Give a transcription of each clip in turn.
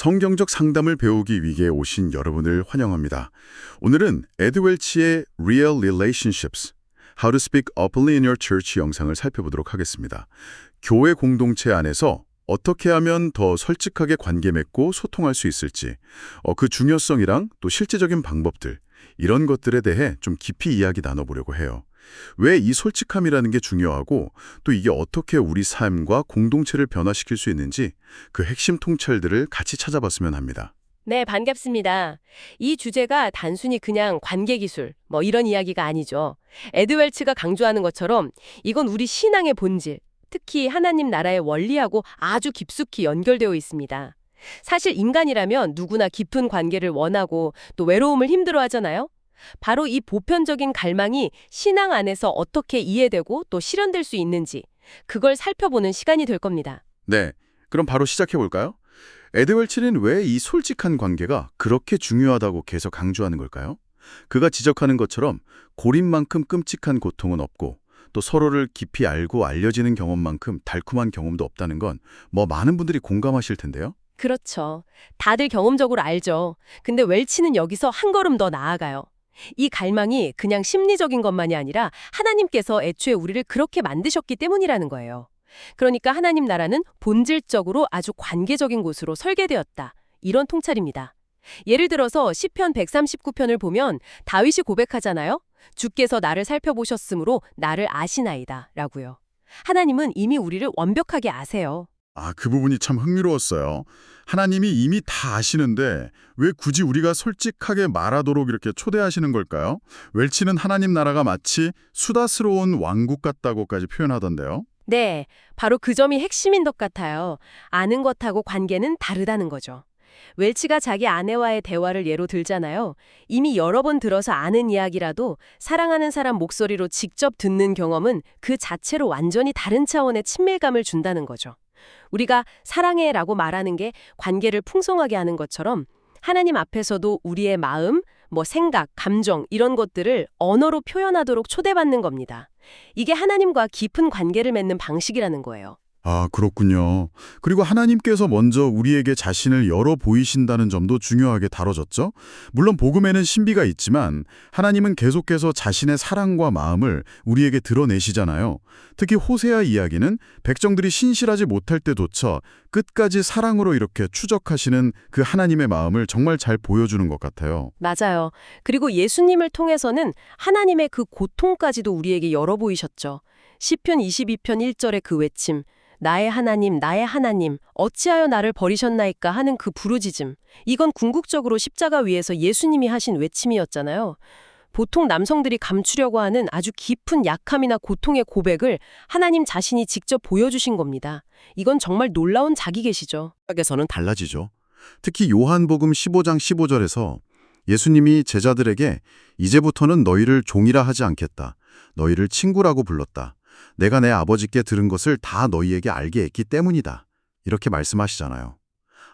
성경적 상담을 배우기 위해 오신 여러분을 환영합니다. 오늘은 에드 웰치의 Real Relationships, How to Speak Openly in Your Church 영상을 살펴보도록 하겠습니다. 교회 공동체 안에서 어떻게 하면 더 솔직하게 관계 맺고 소통할 수 있을지, 그 중요성이랑 또 실제적인 방법들, 이런 것들에 대해 좀 깊이 이야기 나눠보려고 해요. 왜 이 솔직함이라는 게 중요하고 또 이게 어떻게 우리 삶과 공동체를 변화시킬 수 있는지 그 핵심 통찰들을 같이 찾아봤으면 합니다. 네, 반갑습니다. 이 주제가 단순히 그냥 관계 기술, 이런 이야기가 아니죠. 에드 웰츠가 강조하는 것처럼 이건 우리 신앙의 본질, 특히 하나님 나라의 원리하고 아주 깊숙이 연결되어 있습니다. 사실 인간이라면 누구나 깊은 관계를 원하고 또 외로움을 힘들어하잖아요. 바로 이 보편적인 갈망이 신앙 안에서 어떻게 이해되고 또 실현될 수 있는지 그걸 살펴보는 시간이 될 겁니다. 네, 그럼 바로 시작해 볼까요? 에드 웰치는 왜 이 솔직한 관계가 그렇게 중요하다고 계속 강조하는 걸까요? 그가 지적하는 것처럼 고립만큼 끔찍한 고통은 없고 또 서로를 깊이 알고 알려지는 경험만큼 달콤한 경험도 없다는 건 많은 분들이 공감하실 텐데요. 그렇죠. 다들 경험적으로 알죠. 근데 웰치는 여기서 한 걸음 더 나아가요. 이 갈망이 그냥 심리적인 것만이 아니라 하나님께서 애초에 우리를 그렇게 만드셨기 때문이라는 거예요. 그러니까 하나님 나라는 본질적으로 아주 관계적인 곳으로 설계되었다. 이런 통찰입니다. 예를 들어서 시편 139편을 보면 다윗이 고백하잖아요. 주께서 나를 살펴보셨으므로 나를 아시나이다 라고요. 하나님은 이미 우리를 완벽하게 아세요. 그 부분이 참 흥미로웠어요. 하나님이 이미 다 아시는데 왜 굳이 우리가 솔직하게 말하도록 이렇게 초대하시는 걸까요? 웰치는 하나님 나라가 마치 수다스러운 왕국 같다고까지 표현하던데요. 네, 바로 그 점이 핵심인 것 같아요. 아는 것하고 관계는 다르다는 거죠. 웰치가 자기 아내와의 대화를 예로 들잖아요. 이미 여러 번 들어서 아는 이야기라도 사랑하는 사람 목소리로 직접 듣는 경험은 그 자체로 완전히 다른 차원의 친밀감을 준다는 거죠. 우리가 사랑해라고 말하는 게 관계를 풍성하게 하는 것처럼 하나님 앞에서도 우리의 마음, 생각, 감정 이런 것들을 언어로 표현하도록 초대받는 겁니다. 이게 하나님과 깊은 관계를 맺는 방식이라는 거예요. 그렇군요. 그리고 하나님께서 먼저 우리에게 자신을 열어 보이신다는 점도 중요하게 다뤄졌죠. 물론 복음에는 신비가 있지만 하나님은 계속해서 자신의 사랑과 마음을 우리에게 드러내시잖아요. 특히 호세아 이야기는 백성들이 신실하지 못할 때조차 끝까지 사랑으로 이렇게 추적하시는 그 하나님의 마음을 정말 잘 보여주는 것 같아요. 맞아요. 그리고 예수님을 통해서는 하나님의 그 고통까지도 우리에게 열어 보이셨죠. 시편 22편 1절의 그 외침, 나의 하나님, 어찌하여 나를 버리셨나이까 하는 그 부르짖음. 이건 궁극적으로 십자가 위에서 예수님이 하신 외침이었잖아요. 보통 남성들이 감추려고 하는 아주 깊은 약함이나 고통의 고백을 하나님 자신이 직접 보여주신 겁니다. 이건 정말 놀라운 자기 계시죠. 에서는 달라지죠. 특히 요한복음 15장 15절에서 예수님이 제자들에게 이제부터는 너희를 종이라 하지 않겠다. 너희를 친구라고 불렀다. 내가 내 아버지께 들은 것을 다 너희에게 알게 했기 때문이다. 이렇게 말씀하시잖아요.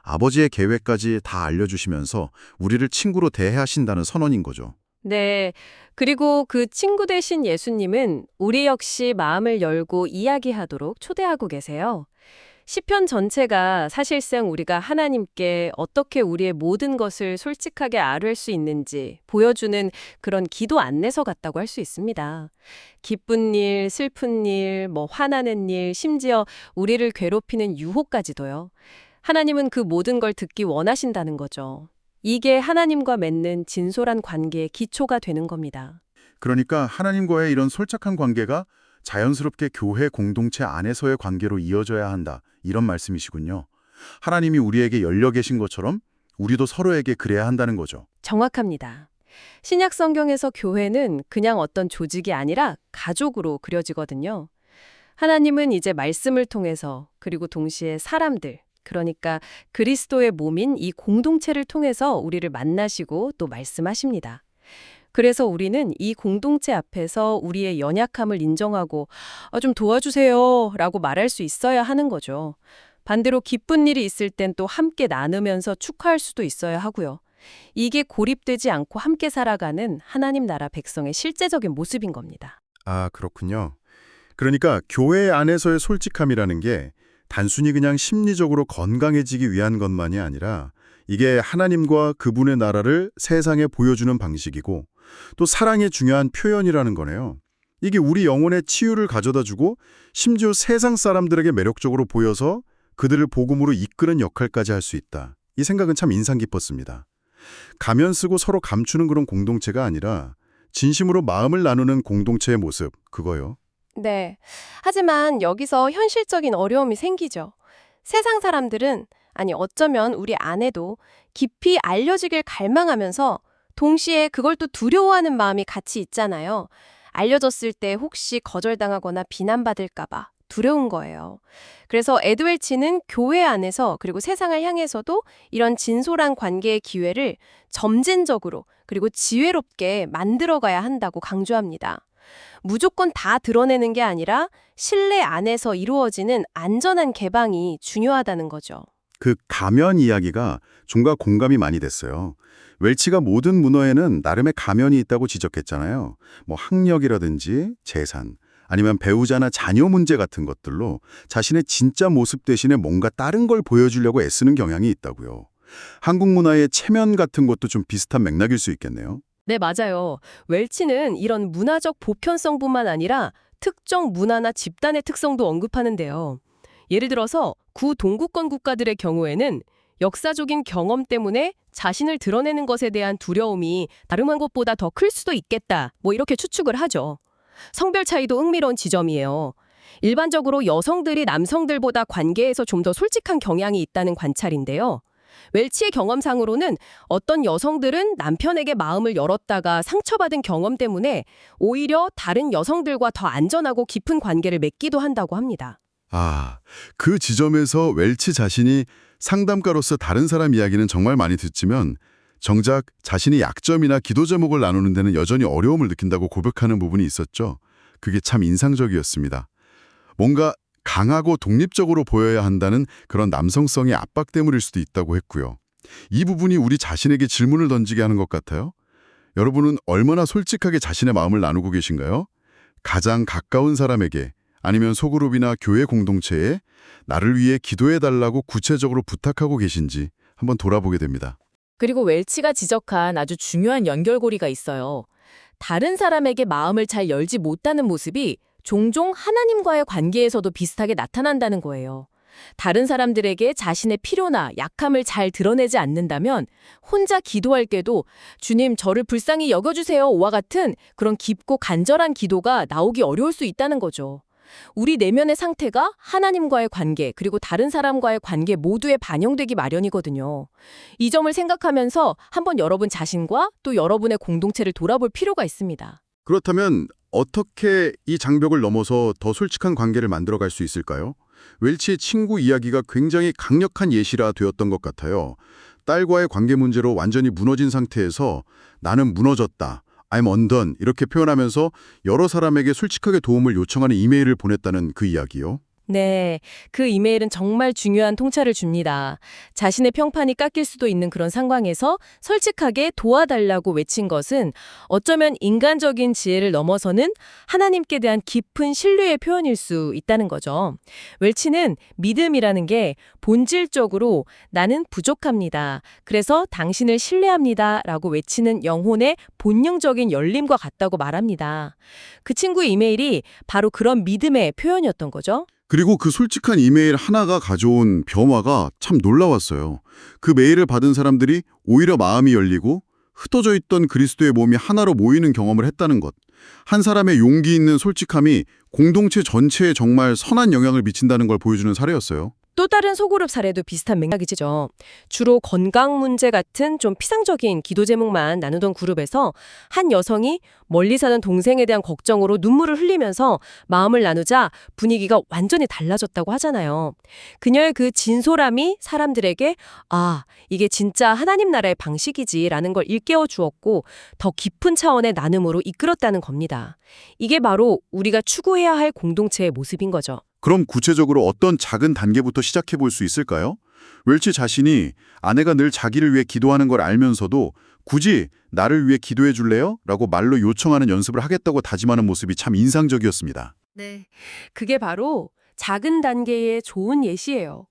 아버지의 계획까지 다 알려주시면서 우리를 친구로 대하신다는 선언인 거죠. 네. 그리고 그 친구 되신 예수님은 우리 역시 마음을 열고 이야기하도록 초대하고 계세요. 시편 전체가 사실상 우리가 하나님께 어떻게 우리의 모든 것을 솔직하게 아뢰 수 있는지 보여주는 그런 기도 안내서 같다고 할 수 있습니다. 기쁜 일, 슬픈 일, 화나는 일, 심지어 우리를 괴롭히는 유혹까지도요. 하나님은 그 모든 걸 듣기 원하신다는 거죠. 이게 하나님과 맺는 진솔한 관계의 기초가 되는 겁니다. 그러니까 하나님과의 이런 솔직한 관계가 자연스럽게 교회 공동체 안에서의 관계로 이어져야 한다. 이런 말씀이시군요. 하나님이 우리에게 열려 계신 것처럼 우리도 서로에게 그래야 한다는 거죠. 정확합니다. 신약 성경에서 교회는 그냥 어떤 조직이 아니라 가족으로 그려지거든요. 하나님은 이제 말씀을 통해서 그리고 동시에 사람들, 그러니까 그리스도의 몸인 이 공동체를 통해서 우리를 만나시고 또 말씀하십니다. 그래서 우리는 이 공동체 앞에서 우리의 연약함을 인정하고 좀 도와주세요 라고 말할 수 있어야 하는 거죠. 반대로 기쁜 일이 있을 땐 또 함께 나누면서 축하할 수도 있어야 하고요. 이게 고립되지 않고 함께 살아가는 하나님 나라 백성의 실제적인 모습인 겁니다. 그렇군요. 그러니까 교회 안에서의 솔직함이라는 게 단순히 그냥 심리적으로 건강해지기 위한 것만이 아니라 이게 하나님과 그분의 나라를 세상에 보여주는 방식이고 또 사랑의 중요한 표현이라는 거네요. 이게 우리 영혼의 치유를 가져다주고 심지어 세상 사람들에게 매력적으로 보여서 그들을 복음으로 이끄는 역할까지 할 수 있다. 이 생각은 참 인상 깊었습니다. 가면 쓰고 서로 감추는 그런 공동체가 아니라 진심으로 마음을 나누는 공동체의 모습, 그거요. 네. 하지만 여기서 현실적인 어려움이 생기죠. 세상 사람들은, 아니 어쩌면 우리 안에도 깊이 알려지길 갈망하면서 동시에 그걸 또 두려워하는 마음이 같이 있잖아요. 알려졌을 때 혹시 거절당하거나 비난받을까 봐 두려운 거예요. 그래서 에드웰치는 교회 안에서 그리고 세상을 향해서도 이런 진솔한 관계의 기회를 점진적으로 그리고 지혜롭게 만들어가야 한다고 강조합니다. 무조건 다 드러내는 게 아니라 신뢰 안에서 이루어지는 안전한 개방이 중요하다는 거죠. 그 가면 이야기가 좀과 공감이 많이 됐어요. 웰치가 모든 문화에는 나름의 가면이 있다고 지적했잖아요. 뭐 학력이라든지 재산, 아니면 배우자나 자녀 문제 같은 것들로 자신의 진짜 모습 대신에 뭔가 다른 걸 보여주려고 애쓰는 경향이 있다고요. 한국 문화의 체면 같은 것도 좀 비슷한 맥락일 수 있겠네요. 네, 맞아요. 웰치는 이런 문화적 보편성뿐만 아니라 특정 문화나 집단의 특성도 언급하는데요. 예를 들어서 구동구권 국가들의 경우에는 역사적인 경험 때문에 자신을 드러내는 것에 대한 두려움이 다른 것보다 더 클 수도 있겠다. 뭐 이렇게 추측을 하죠. 성별 차이도 흥미로운 지점이에요. 일반적으로 여성들이 남성들보다 관계에서 좀 더 솔직한 경향이 있다는 관찰인데요. 웰치의 경험상으로는 어떤 여성들은 남편에게 마음을 열었다가 상처받은 경험 때문에 오히려 다른 여성들과 더 안전하고 깊은 관계를 맺기도 한다고 합니다. 아, 그 지점에서 웰치 자신이 상담가로서 다른 사람 이야기는 정말 많이 듣지만 정작 자신이 약점이나 기도 제목을 나누는 데는 여전히 어려움을 느낀다고 고백하는 부분이 있었죠. 그게 참 인상적이었습니다. 뭔가 강하고 독립적으로 보여야 한다는 그런 남성성의 압박 때문일 수도 있다고 했고요. 이 부분이 우리 자신에게 질문을 던지게 하는 것 같아요. 여러분은 얼마나 솔직하게 자신의 마음을 나누고 계신가요? 가장 가까운 사람에게 아니면 소그룹이나 교회 공동체에 나를 위해 기도해달라고 구체적으로 부탁하고 계신지 한번 돌아보게 됩니다. 그리고 웰치가 지적한 아주 중요한 연결고리가 있어요. 다른 사람에게 마음을 잘 열지 못하는 모습이 종종 하나님과의 관계에서도 비슷하게 나타난다는 거예요. 다른 사람들에게 자신의 필요나 약함을 잘 드러내지 않는다면 혼자 기도할 때도 주님 저를 불쌍히 여겨주세요와 같은 그런 깊고 간절한 기도가 나오기 어려울 수 있다는 거죠. 우리 내면의 상태가 하나님과의 관계 그리고 다른 사람과의 관계 모두에 반영되기 마련이거든요. 이 점을 생각하면서 한번 여러분 자신과 또 여러분의 공동체를 돌아볼 필요가 있습니다. 그렇다면 어떻게 이 장벽을 넘어서 더 솔직한 관계를 만들어갈 수 있을까요? 웰치의 친구 이야기가 굉장히 강력한 예시라 되었던 것 같아요. 딸과의 관계 문제로 완전히 무너진 상태에서 나는 무너졌다. I'm undone 이렇게 표현하면서 여러 사람에게 솔직하게 도움을 요청하는 이메일을 보냈다는 그 이야기요. 네, 그 이메일은 정말 중요한 통찰을 줍니다. 자신의 평판이 깎일 수도 있는 그런 상황에서 솔직하게 도와달라고 외친 것은 어쩌면 인간적인 지혜를 넘어서는 하나님께 대한 깊은 신뢰의 표현일 수 있다는 거죠. 웰치는 믿음이라는 게 본질적으로 나는 부족합니다. 그래서 당신을 신뢰합니다. 라고 외치는 영혼의 본능적인 열림과 같다고 말합니다. 그 친구의 이메일이 바로 그런 믿음의 표현이었던 거죠. 그리고 그 솔직한 이메일 하나가 가져온 변화가 참 놀라웠어요. 그 메일을 받은 사람들이 오히려 마음이 열리고 흩어져 있던 그리스도의 몸이 하나로 모이는 경험을 했다는 것. 한 사람의 용기 있는 솔직함이 공동체 전체에 정말 선한 영향을 미친다는 걸 보여주는 사례였어요. 또 다른 소그룹 사례도 비슷한 맥락이죠. 주로 건강 문제 같은 좀 피상적인 기도 제목만 나누던 그룹에서 한 여성이 멀리 사는 동생에 대한 걱정으로 눈물을 흘리면서 마음을 나누자 분위기가 완전히 달라졌다고 하잖아요. 그녀의 그 진솔함이 사람들에게 아, 이게 진짜 하나님 나라의 방식이지라는 걸 일깨워 주었고 더 깊은 차원의 나눔으로 이끌었다는 겁니다. 이게 바로 우리가 추구해야 할 공동체의 모습인 거죠. 그럼 구체적으로 어떤 작은 단계부터 시작해 볼 수 있을까요? 웰치 자신이 아내가 늘 자기를 위해 기도하는 걸 알면서도 굳이 나를 위해 기도해 줄래요? 라고 말로 요청하는 연습을 하겠다고 다짐하는 모습이 참 인상적이었습니다. 네, 그게 바로 작은 단계의 좋은 예시예요.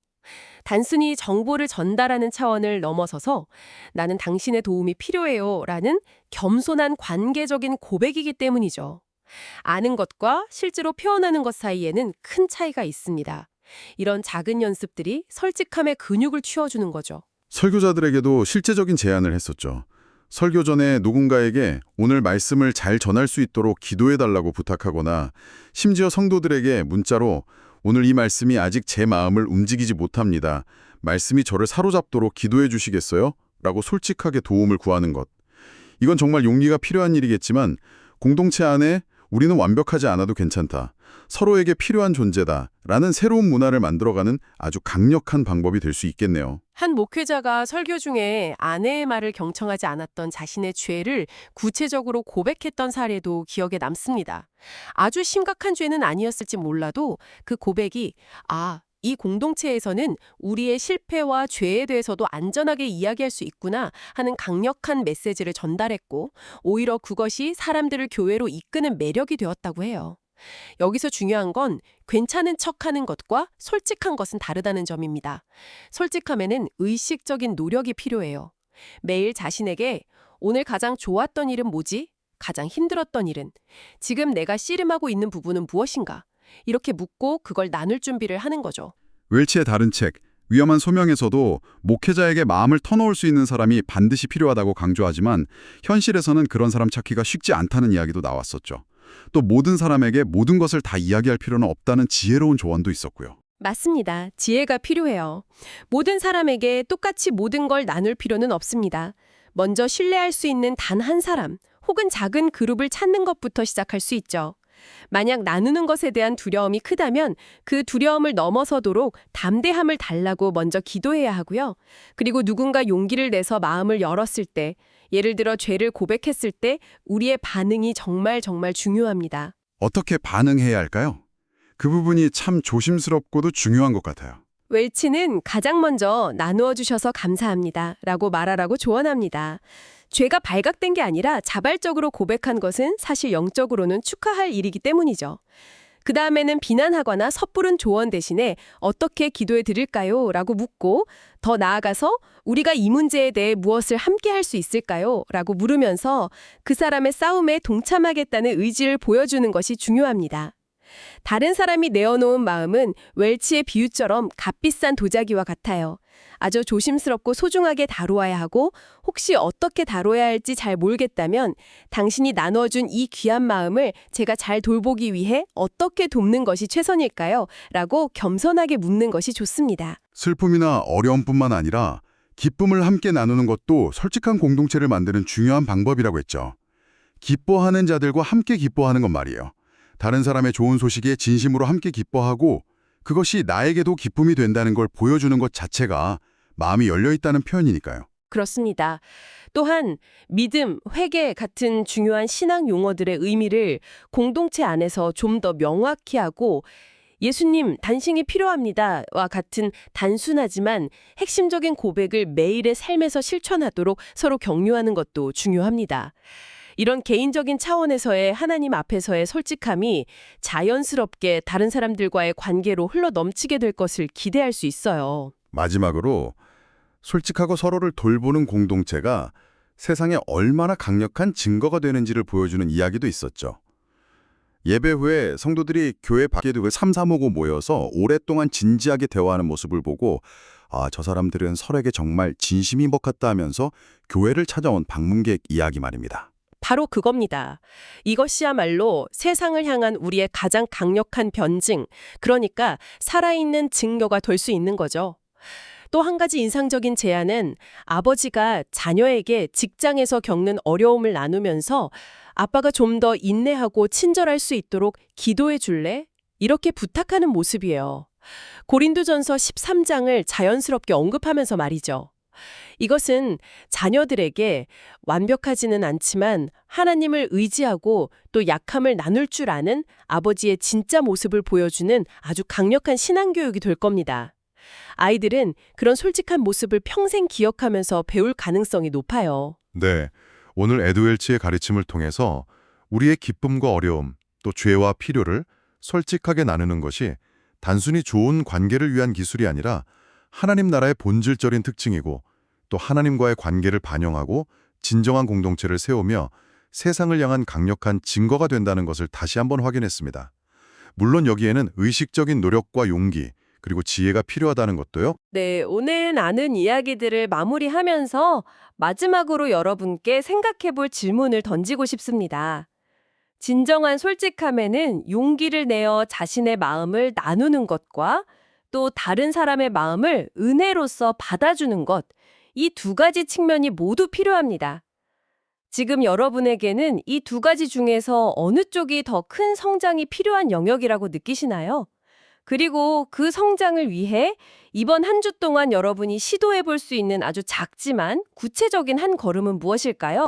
단순히 정보를 전달하는 차원을 넘어서서 나는 당신의 도움이 필요해요 라는 겸손한 관계적인 고백이기 때문이죠. 아는 것과 실제로 표현하는 것 사이에는 큰 차이가 있습니다. 이런 작은 연습들이 솔직함의 근육을 키워주는 거죠. 설교자들에게도 실제적인 제안을 했었죠. 설교 전에 누군가에게 오늘 말씀을 잘 전할 수 있도록 기도해달라고 부탁하거나 심지어 성도들에게 문자로 오늘 이 말씀이 아직 제 마음을 움직이지 못합니다. 말씀이 저를 사로잡도록 기도해 주시겠어요? 라고 솔직하게 도움을 구하는 것. 이건 정말 용기가 필요한 일이겠지만 공동체 안에 우리는 완벽하지 않아도 괜찮다. 서로에게 필요한 존재다. 라는 새로운 문화를 만들어가는 아주 강력한 방법이 될 수 있겠네요. 한 목회자가 설교 중에 아내의 말을 경청하지 않았던 자신의 죄를 구체적으로 고백했던 사례도 기억에 남습니다. 아주 심각한 죄는 아니었을지 몰라도 그 고백이 이 공동체에서는 우리의 실패와 죄에 대해서도 안전하게 이야기할 수 있구나 하는 강력한 메시지를 전달했고 오히려 그것이 사람들을 교회로 이끄는 매력이 되었다고 해요. 여기서 중요한 건 괜찮은 척하는 것과 솔직한 것은 다르다는 점입니다. 솔직함에는 의식적인 노력이 필요해요. 매일 자신에게 오늘 가장 좋았던 일은 뭐지? 가장 힘들었던 일은? 지금 내가 씨름하고 있는 부분은 무엇인가? 이렇게 묻고 그걸 나눌 준비를 하는 거죠. 웰치의 다른 책 위험한 소명에서도 목회자에게 마음을 터놓을 수 있는 사람이 반드시 필요하다고 강조하지만 현실에서는 그런 사람 찾기가 쉽지 않다는 이야기도 나왔었죠. 또 모든 사람에게 모든 것을 다 이야기할 필요는 없다는 지혜로운 조언도 있었고요. 맞습니다. 지혜가 필요해요. 모든 사람에게 똑같이 모든 걸 나눌 필요는 없습니다. 먼저 신뢰할 수 있는 단 한 사람 혹은 작은 그룹을 찾는 것부터 시작할 수 있죠. 만약 나누는 것에 대한 두려움이 크다면 그 두려움을 넘어서도록 담대함을 달라고 먼저 기도해야 하고요. 그리고 누군가 용기를 내서 마음을 열었을 때, 예를 들어 죄를 고백했을 때 우리의 반응이 정말 중요합니다. 어떻게 반응해야 할까요? 그 부분이 참 조심스럽고도 중요한 것 같아요. 웰치는 가장 먼저 나누어 주셔서 감사합니다 라고 말하라고 조언합니다. 죄가 발각된 게 아니라 자발적으로 고백한 것은 사실 영적으로는 축하할 일이기 때문이죠. 그 다음에는 비난하거나 섣부른 조언 대신에 어떻게 기도해 드릴까요? 라고 묻고 더 나아가서 우리가 이 문제에 대해 무엇을 함께 할 수 있을까요? 라고 물으면서 그 사람의 싸움에 동참하겠다는 의지를 보여주는 것이 중요합니다. 다른 사람이 내어놓은 마음은 웰치의 비유처럼 값비싼 도자기와 같아요. 아주 조심스럽고 소중하게 다루어야 하고 혹시 어떻게 다뤄야 할지 잘 모르겠다면 당신이 나눠준 이 귀한 마음을 제가 잘 돌보기 위해 어떻게 돕는 것이 최선일까요? 라고 겸손하게 묻는 것이 좋습니다. 슬픔이나 어려움뿐만 아니라 기쁨을 함께 나누는 것도 솔직한 공동체를 만드는 중요한 방법이라고 했죠. 기뻐하는 자들과 함께 기뻐하는 건 말이에요. 다른 사람의 좋은 소식에 진심으로 함께 기뻐하고 그것이 나에게도 기쁨이 된다는 걸 보여주는 것 자체가 마음이 열려있다는 표현이니까요. 그렇습니다. 또한 믿음, 회개 같은 중요한 신앙 용어들의 의미를 공동체 안에서 좀 더 명확히 하고 예수님, 단신이 필요합니다와 같은 단순하지만 핵심적인 고백을 매일의 삶에서 실천하도록 서로 격려하는 것도 중요합니다. 이런 개인적인 차원에서의 하나님 앞에서의 솔직함이 자연스럽게 다른 사람들과의 관계로 흘러넘치게 될 것을 기대할 수 있어요. 마지막으로 솔직하고 서로를 돌보는 공동체가 세상에 얼마나 강력한 증거가 되는지를 보여주는 이야기도 있었죠. 예배 후에 성도들이 교회 밖에 두고 3-4모고 모여서 오랫동안 진지하게 대화하는 모습을 보고 저 사람들은 설에게 정말 진심인 것 같다 하면서 교회를 찾아온 방문객 이야기 말입니다. 바로 그겁니다. 이것이야말로 세상을 향한 우리의 가장 강력한 변증, 그러니까 살아있는 증거가 될 수 있는 거죠. 또 한 가지 인상적인 제안은 아버지가 자녀에게 직장에서 겪는 어려움을 나누면서 아빠가 좀 더 인내하고 친절할 수 있도록 기도해 줄래? 이렇게 부탁하는 모습이에요. 고린도전서 13장을 자연스럽게 언급하면서 말이죠. 이것은 자녀들에게 완벽하지는 않지만 하나님을 의지하고 또 약함을 나눌 줄 아는 아버지의 진짜 모습을 보여주는 아주 강력한 신앙교육이 될 겁니다. 아이들은 그런 솔직한 모습을 평생 기억하면서 배울 가능성이 높아요. 네, 오늘 에드웰치의 가르침을 통해서 우리의 기쁨과 어려움, 또 죄와 필요를 솔직하게 나누는 것이 단순히 좋은 관계를 위한 기술이 아니라 하나님 나라의 본질적인 특징이고 또 하나님과의 관계를 반영하고 진정한 공동체를 세우며 세상을 향한 강력한 증거가 된다는 것을 다시 한번 확인했습니다. 물론 여기에는 의식적인 노력과 용기, 그리고 지혜가 필요하다는 것도요. 네, 오늘 나눈 이야기들을 마무리하면서 마지막으로 여러분께 생각해볼 질문을 던지고 싶습니다. 진정한 솔직함에는 용기를 내어 자신의 마음을 나누는 것과 또 다른 사람의 마음을 은혜로서 받아주는 것, 이 두 가지 측면이 모두 필요합니다. 지금 여러분에게는 이 두 가지 중에서 어느 쪽이 더 큰 성장이 필요한 영역이라고 느끼시나요? 그리고 그 성장을 위해 이번 한 주 동안 여러분이 시도해 볼 수 있는 아주 작지만 구체적인 한 걸음은 무엇일까요?